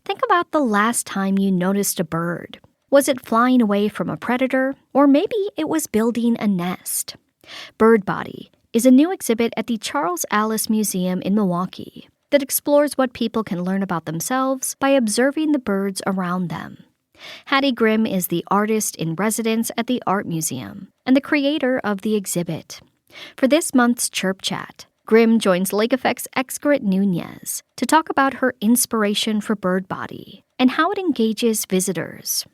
Think about the last time you noticed a bird. Was it flying away from a predator, or maybe it was building a nest? Bird Body is a new exhibit at the Charles Allis Museum in Milwaukee that explores what people can learn about themselves by observing the birds around them. Hattie Grimm is the artist in residence at the Art Museum and the creator of the exhibit. For this month's Chirp Chat, Grimm joins Lake Effect's Excret Nunez to talk about her inspiration for Bird Body and how it engages visitors.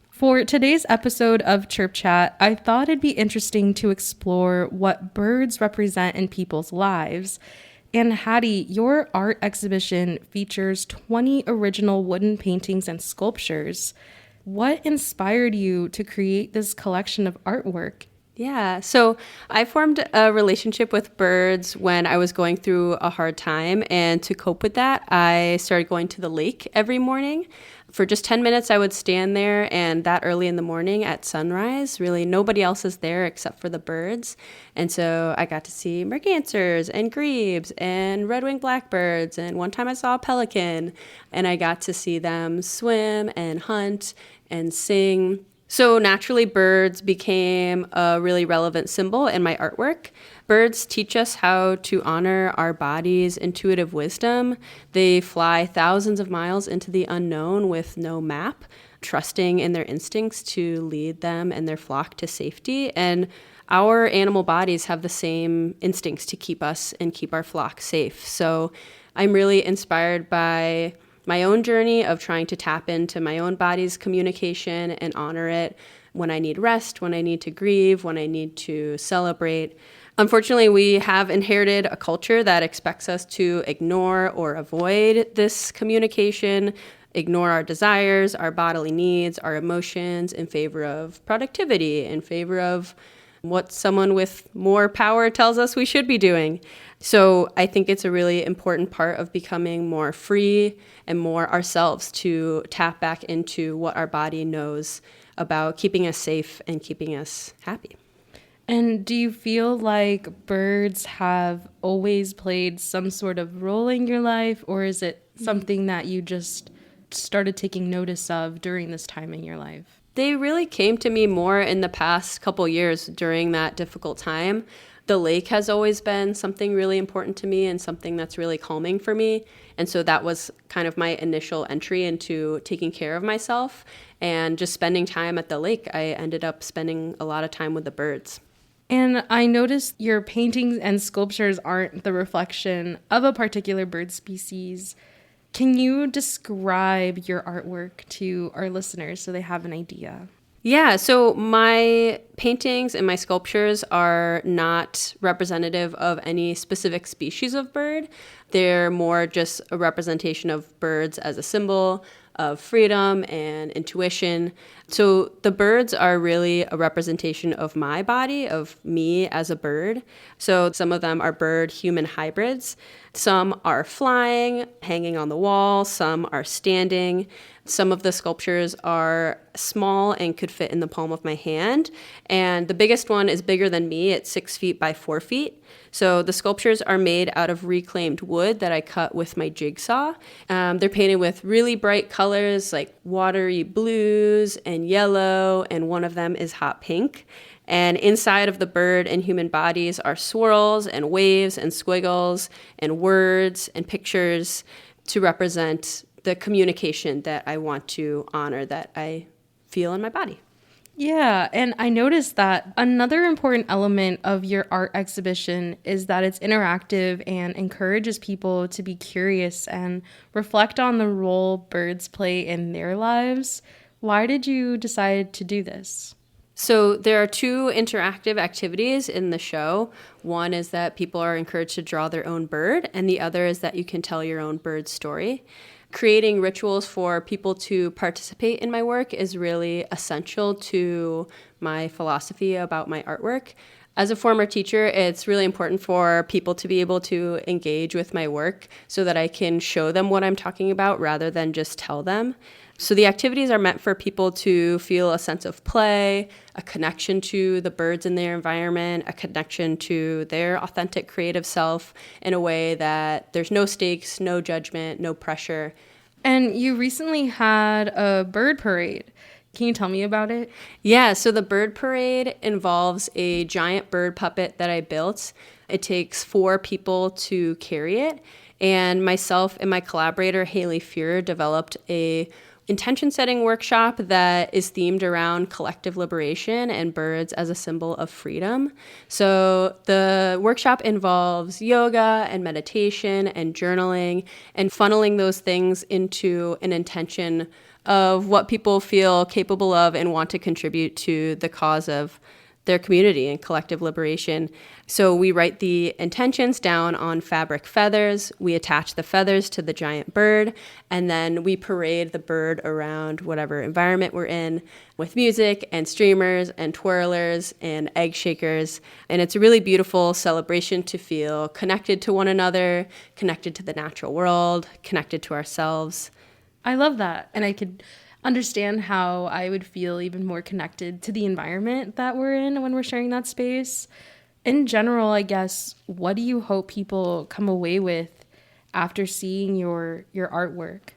For today's episode of Chirp Chat, I thought it'd be interesting to explore what birds represent in people's lives. And Hattie, your art exhibition features 20 original wooden paintings and sculptures. What inspired you to create this collection of artwork? Yeah, so I formed a relationship with birds when I was going through a hard time. And to cope with that, I started going to the lake every morning. For just 10 minutes, I would stand there, and that early in the morning at sunrise, really nobody else is there except for the birds. And so I got to see mergansers and grebes and red-winged blackbirds. And one time I saw a pelican, and I got to see them swim and hunt and sing. So naturally, birds became a really relevant symbol in my artwork. Birds teach us how to honor our body's intuitive wisdom. They fly thousands of miles into the unknown with no map, trusting in their instincts to lead them and their flock to safety. And our animal bodies have the same instincts to keep us and keep our flock safe. So I'm really inspired by my own journey of trying to tap into my own body's communication and honor it when I need rest, when I need to grieve, when I need to celebrate. Unfortunately, we have inherited a culture that expects us to ignore or avoid this communication, ignore our desires, our bodily needs, our emotions in favor of productivity, in favor of what someone with more power tells us we should be doing. So I think it's a really important part of becoming more free and more ourselves to tap back into what our body knows about keeping us safe and keeping us happy. And do you feel like birds have always played some sort of role in your life, or is it something that you just started taking notice of during this time in your life? They really came to me more in the past couple years during that difficult time. The lake has always been something really important to me and something that's really calming for me. And so that was kind of my initial entry into taking care of myself and just spending time at the lake. I ended up spending a lot of time with the birds. And I noticed your paintings and sculptures aren't the reflection of a particular bird species. Can you describe your artwork to our listeners so they have an idea? Yeah, so my paintings and my sculptures are not representative of any specific species of bird. They're more just a representation of birds as a symbol of freedom and intuition. So the birds are really a representation of my body, of me as a bird. So some of them are bird-human hybrids. Some are flying, hanging on the wall. Some are standing. Some of the sculptures are small and could fit in the palm of my hand. And the biggest one is bigger than me. It's 6 feet by 4 feet. So the sculptures are made out of reclaimed wood that I cut with my jigsaw. They're painted with really bright colors like watery blues and yellow, and one of them is hot pink. And inside of the bird and human bodies are swirls and waves and squiggles and words and pictures to represent the communication that I want to honor, that I feel in my body. Yeah, and I noticed that another important element of your art exhibition is that it's interactive and encourages people to be curious and reflect on the role birds play in their lives. Why did you decide to do this? So there are 2 interactive activities in the show. One is that people are encouraged to draw their own bird, and the other is that you can tell your own bird story. Creating rituals for people to participate in my work is really essential to my philosophy about my artwork. As a former teacher, it's really important for people to be able to engage with my work so that I can show them what I'm talking about rather than just tell them. So the activities are meant for people to feel a sense of play, a connection to the birds in their environment, a connection to their authentic creative self in a way that there's no stakes, no judgment, no pressure. And you recently had a bird parade. Can you tell me about it? Yeah, so the bird parade involves a giant bird puppet that I built. It takes 4 people to carry it. And myself and my collaborator, Haley Fuhrer, developed a intention setting workshop that is themed around collective liberation and birds as a symbol of freedom. So the workshop involves yoga and meditation and journaling and funneling those things into an intention of what people feel capable of and want to contribute to the cause of their community and collective liberation. So we write the intentions down on fabric feathers, we attach the feathers to the giant bird, and then we parade the bird around whatever environment we're in with music and streamers and twirlers and egg shakers. And it's a really beautiful celebration to feel connected to one another, connected to the natural world, connected to ourselves. I love that. And I could understand how I would feel even more connected to the environment that we're in when we're sharing that space. In general, I guess, what do you hope people come away with after seeing your artwork?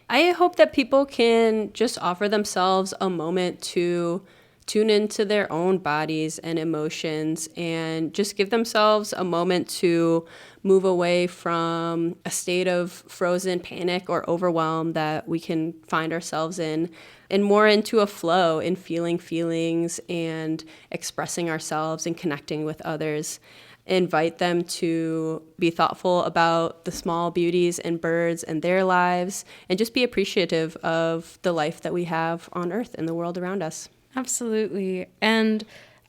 I hope that people can just offer themselves a moment to tune into their own bodies and emotions and just give themselves a moment to move away from a state of frozen panic or overwhelm that we can find ourselves in and more into a flow in feeling feelings and expressing ourselves and connecting with others. Invite them to be thoughtful about the small beauties in birds and their lives and just be appreciative of the life that we have on Earth and the world around us. Absolutely. And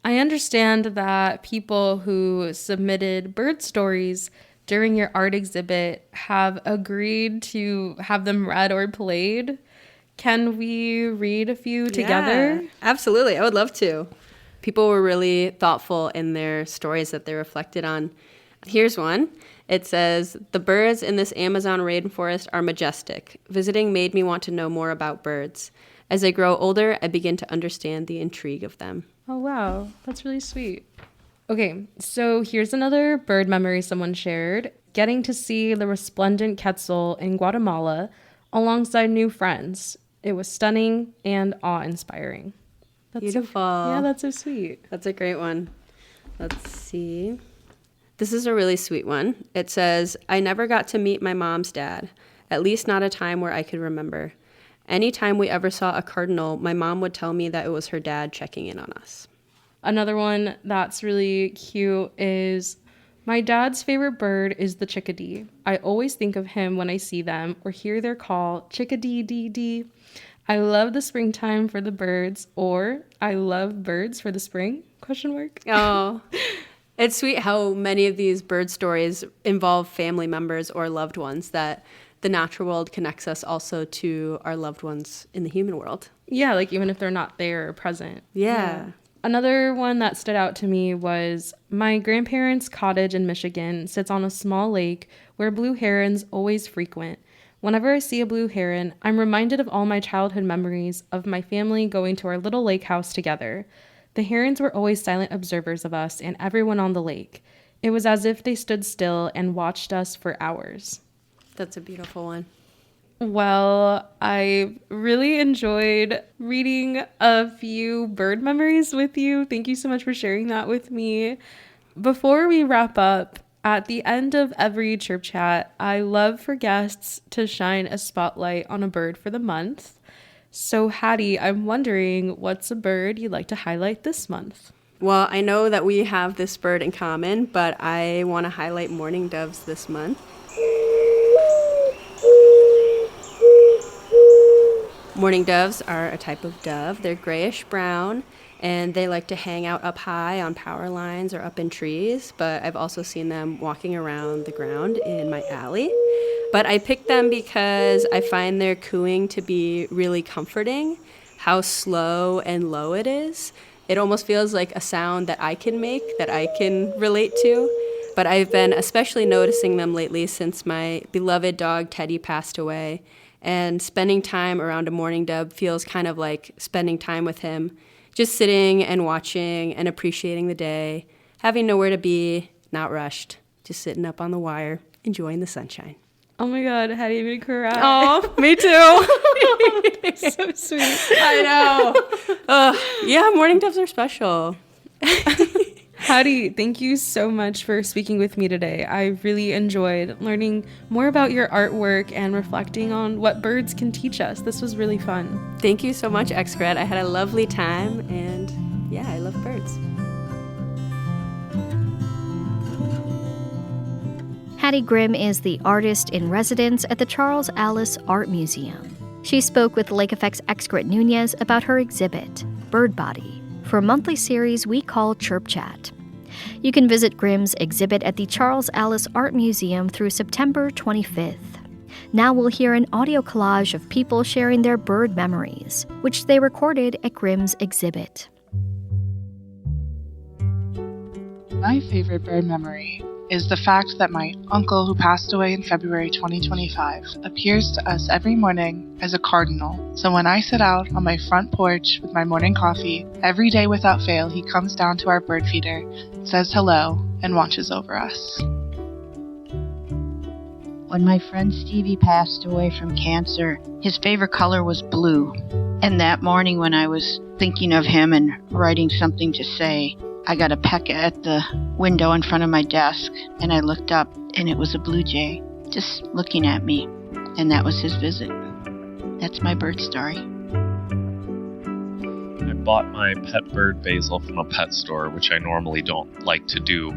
I understand that people who submitted bird stories during your art exhibit have agreed to have them read or played. Can we read a few together? Yeah, absolutely. I would love to. People were really thoughtful in their stories that they reflected on. Here's one. It says, "The birds in this Amazon rainforest are majestic. Visiting made me want to know more about birds. As I grow older, I begin to understand the intrigue of them." Oh, wow. That's really sweet. Okay, so here's another bird memory someone shared. Getting to see the resplendent quetzal in Guatemala alongside new friends. It was stunning and awe-inspiring. That's Beautiful. Yeah, that's so sweet. That's a great one. Let's see. This is a really sweet one. It says, "I never got to meet my mom's dad, at least not a time where I could remember. Anytime we ever saw a cardinal, my mom would tell me that it was her dad checking in on us." Another one that's really cute is, "My dad's favorite bird is the chickadee. I always think of him when I see them or hear their call, chickadee-dee-dee. I love the springtime for the birds," or "I love birds for the spring?" ? Oh, it's sweet how many of these bird stories involve family members or loved ones, that the natural world connects us also to our loved ones in the human world. Yeah, like even if they're not there or present. Yeah. Another one that stood out to me was, "My grandparents' cottage in Michigan sits on a small lake where blue herons always frequent. Whenever I see a blue heron, I'm reminded of all my childhood memories of my family going to our little lake house together. The herons were always silent observers of us and everyone on the lake. It was as if they stood still and watched us for hours." That's a beautiful one. Well, I really enjoyed reading a few bird memories with you. Thank you so much for sharing that with me. Before we wrap up, at the end of every Chirp Chat, I love for guests to shine a spotlight on a bird for the month. So, Hattie, I'm wondering, what's a bird you'd like to highlight this month? Well, I know that we have this bird in common, but I want to highlight mourning doves this month. Mourning doves are a type of dove. They're grayish brown, and they like to hang out up high on power lines or up in trees, but I've also seen them walking around the ground in my alley. But I picked them because I find their cooing to be really comforting, how slow and low it is. It almost feels like a sound that I can make, that I can relate to. But I've been especially noticing them lately since my beloved dog Teddy passed away. And spending time around a mourning dove feels kind of like spending time with him, just sitting and watching and appreciating the day, having nowhere to be, not rushed, just sitting up on the wire, enjoying the sunshine. Oh my God, Hattie made me cry. Oh, me too. So sweet. I know. Yeah, mourning doves are special. Hattie, thank you so much for speaking with me today. I really enjoyed learning more about your artwork and reflecting on what birds can teach us. This was really fun. Thank you so much, Excred. I had a lovely time, and yeah, I love birds. Hattie Grimm is the artist in residence at the Charles Allis Art Museum. She spoke with Lake Effect's Excred Nunez about her exhibit, Bird Body, for a monthly series we call Chirp Chat. You can visit Grimm's exhibit at the Charles Allis Art Museum through September 25th. Now we'll hear an audio collage of people sharing their bird memories, which they recorded at Grimm's exhibit. My favorite bird memory is the fact that my uncle, who passed away in February 2025, appears to us every morning as a cardinal. So when I sit out on my front porch with my morning coffee, every day without fail, he comes down to our bird feeder, says hello, and watches over us. When my friend Stevie passed away from cancer, his favorite color was blue. And that morning when I was thinking of him and writing something to say, I got a peck at the window in front of my desk, and I looked up, and it was a blue jay just looking at me, and that was his visit. That's my bird story. I bought my pet bird Basil from a pet store, which I normally don't like to do,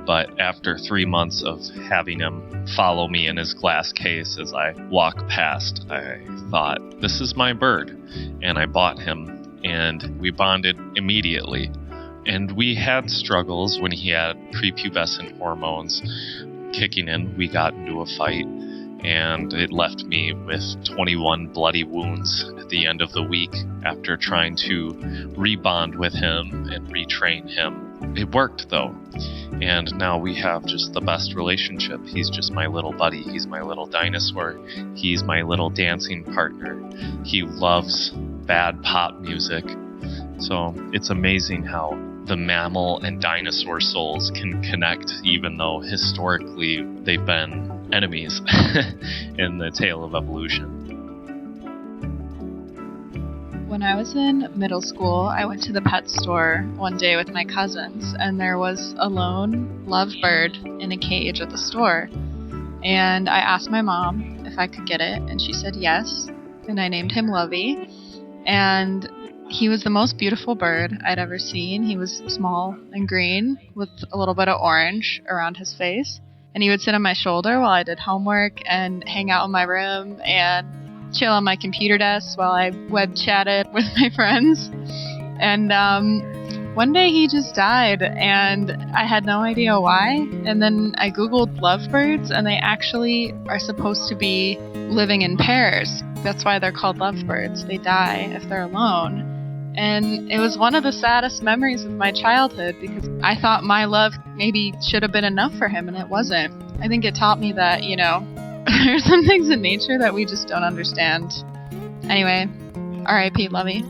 but after 3 months of having him follow me in his glass case as I walk past, I thought, this is my bird, and I bought him, and we bonded immediately. And we had struggles when he had prepubescent hormones kicking in. We got into a fight, and it left me with 21 bloody wounds at the end of the week after trying to rebond with him and retrain him. It worked, though, and now we have just the best relationship. He's just my little buddy. He's my little dinosaur. He's my little dancing partner. He loves bad pop music. So it's amazing how the mammal and dinosaur souls can connect, even though historically they've been enemies in the tale of evolution. When I was in middle school, I went to the pet store one day with my cousins, and there was a lone lovebird in a cage at the store. And I asked my mom if I could get it, and she said yes, and I named him Lovey. And he was the most beautiful bird I'd ever seen. He was small and green with a little bit of orange around his face. And he would sit on my shoulder while I did homework and hang out in my room and chill on my computer desk while I web chatted with my friends. And one day he just died, and I had no idea why. And then I Googled lovebirds, and they actually are supposed to be living in pairs. That's why they're called lovebirds. They die if they're alone. And it was one of the saddest memories of my childhood because I thought my love maybe should have been enough for him, and it wasn't. I think it taught me that, there's some things in nature that we just don't understand. Anyway, R.I.P. Lovey.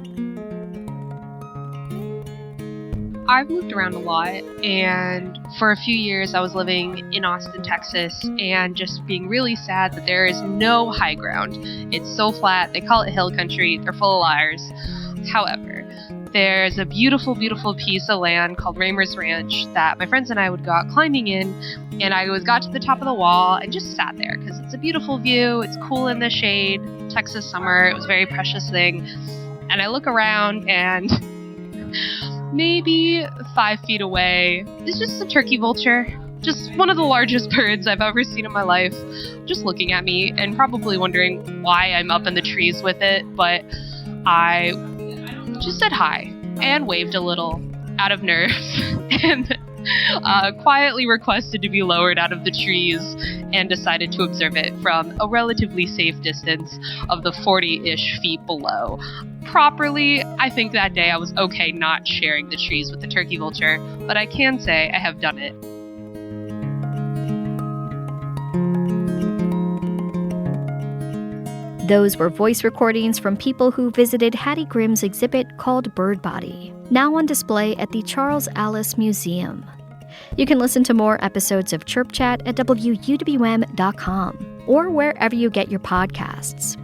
I've moved around a lot, and for a few years I was living in Austin, Texas, and just being really sad that there is no high ground. It's so flat. They call it hill country. They're full of liars. However, there's a beautiful, beautiful piece of land called Raymer's Ranch that my friends and I would go out climbing in, and I got to the top of the wall and just sat there because it's a beautiful view. It's cool in the shade. Texas summer. It was a very precious thing. And I look around, and maybe 5 feet away is just a turkey vulture. Just one of the largest birds I've ever seen in my life, just looking at me and probably wondering why I'm up in the trees with it, but I just said hi and waved a little out of nerves and quietly requested to be lowered out of the trees and decided to observe it from a relatively safe distance of the 40-ish feet below. Properly, I think that day I was okay not sharing the trees with the turkey vulture, but I can say I have done it. Those were voice recordings from people who visited Hattie Grimm's exhibit called Bird Body, now on display at the Charles Allis Museum. You can listen to more episodes of Chirp Chat at WUWM.com. or wherever you get your podcasts.